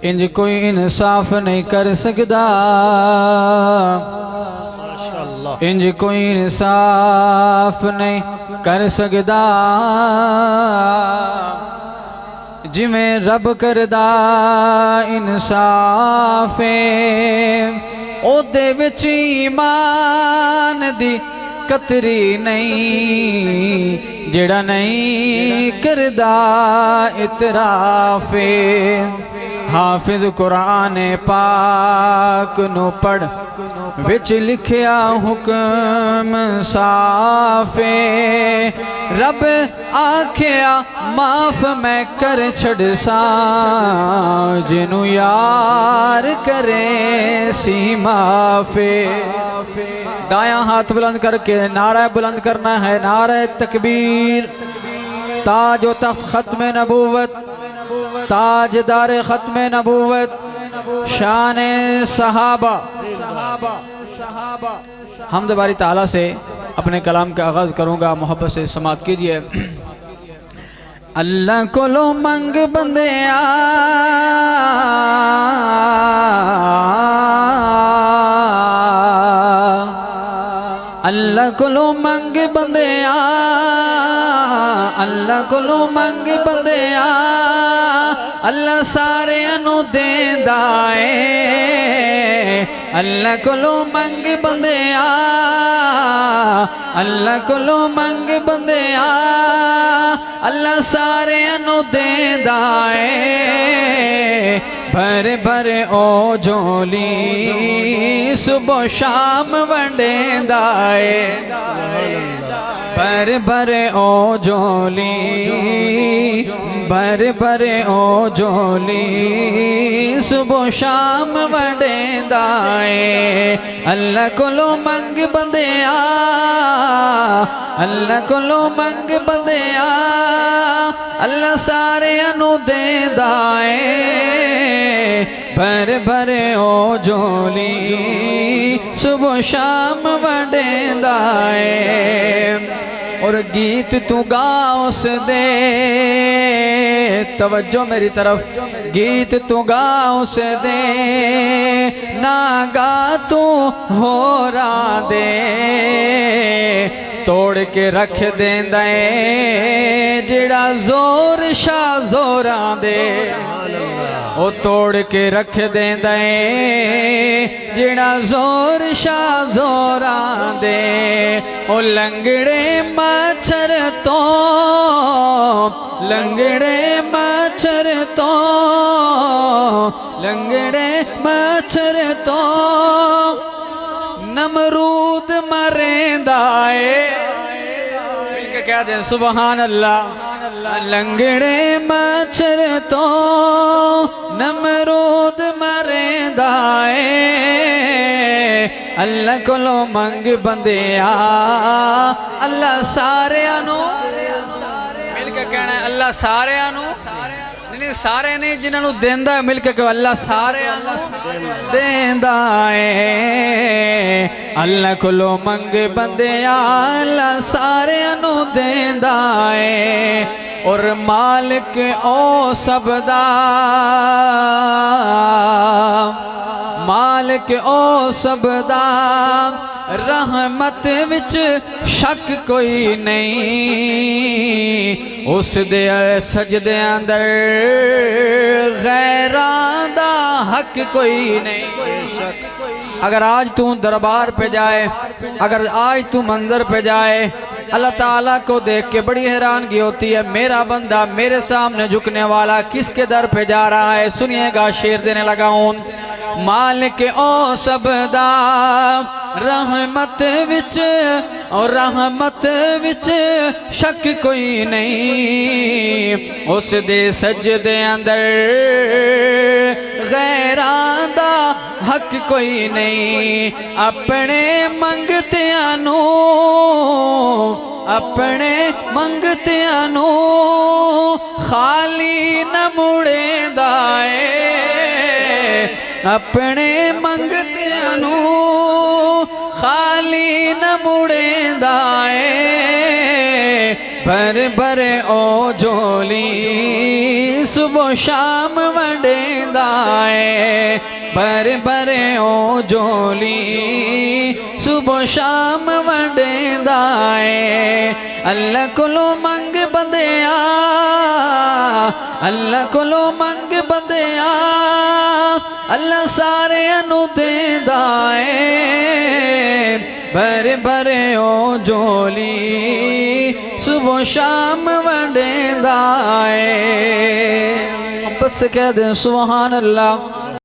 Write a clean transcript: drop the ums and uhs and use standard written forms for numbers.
انج کوئی انصاف نہیں کر سکدا، انج کوئی انصاف نہیں کر سکدا، جویں رب کردا انصاف او دے وچ ایمان دی قطری نہیں، جڑا نہیں کردا اعتراف۔ حافظ قرآن پاک نو پڑھ وچ لکھیا حکم صاف، رب آکھیا معاف میں کر چھڑ ساں، جنوں یار کرے سی معاف۔ دایاں ہاتھ بلند کر کے نعرہ بلند کرنا ہے، نعرہ تکبیر۔ تاج و تخت ختم نبوت، تاجدار ختم نبوت، شان صحابہ۔ حمد باری تعالیٰ سے اپنے کلام کا آغاز کروں گا، محبت سے سماعت کیجئے۔ اللہ کو لو منگ بندے اللہ کو لو منگ بندے اللہ کو لو منگ بندے اللہ سارے انو دیندا اے، اللہ کو لو منگ بندے اللہ کو لو منگ بندے اللہ سارے انو دیندا اے، بھر بھر او جھولی صبح و شام ونڈیندا اے، بھر بھر او جھولی بھر بھر او جھولی صبح و شام ونڈیندا اے، اللہ کولو منگ بندے اللہ کولو منگ بندے اللہ سارے انو دیندا اے، بھر بھر او جھولی صبح و شام ونڈیندا اے۔ اور گیت تو گا اس دے، توجہ میری طرف، گیت تو گا اس دے نا گا تو ہو را دے، توڑ کے رکھ دیندا اے جڑا زور شاہ زوراں دے، او توڑ کے رکھ دیندا اے جڑا زور شاہ زوراں دے، او لنگڑے مچھر تو لنگڑے مچھر تو لنگڑے مچھر تو نمرود مریندا اے، مل کے کہہ دیں سبحان اللہ۔ لنگڑے مچھر تو نمرود مریندا اے، اللہ کولو منگ بندے اللہ سارے انو، مل کے کہنا ہے اللہ سارے انو، نہیں سارے نہیں جنہاں نو دیندا ہے، مل کے کہو اللہ سارے انو دیندا اے، اللہ کولو منگ بندے اللہ سارے انو دیندا اے، اور مالک او سب دا مالک او سب دا رحمت وچ شک کوئی نہیں، اس دے سجدے اندر غیراں دا حق کوئی نہیں۔ اگر آج تو دربار پہ جائے، اگر آج تو منظر پہ جائے، اللہ تعالیٰ کو دیکھ کے بڑی حیرانگی ہوتی ہے، میرا بندہ میرے سامنے جھکنے والا کس کے در پہ جا رہا ہے؟ سنیے گا، شعر دینے لگا ہوں۔ مالک او سب دا رحمت وچ اور رحمت وچ شک کوئی نہیں، اس دے سجدے اندر غیراں دا حق کوئی نہیں، اپنے منگتیاں نو اپنے منگتیاں نو خالی نہ مڑیندا اے، اپنے منگتیاں نو خالی نہ مڑیندا اے، بھر بھر او جھولی صبح شام ونڈیندا اے بھرے بھرے او جولی صبح شام ونڈیندا اے اللہ کولو منگ بندیا اللہ کولو منگ بندیا اللہ سارے انو دیندا اے بھرے بھرے او جولی صبح شام ونڈیندا اے بس کہہ دیں سبحان اللہ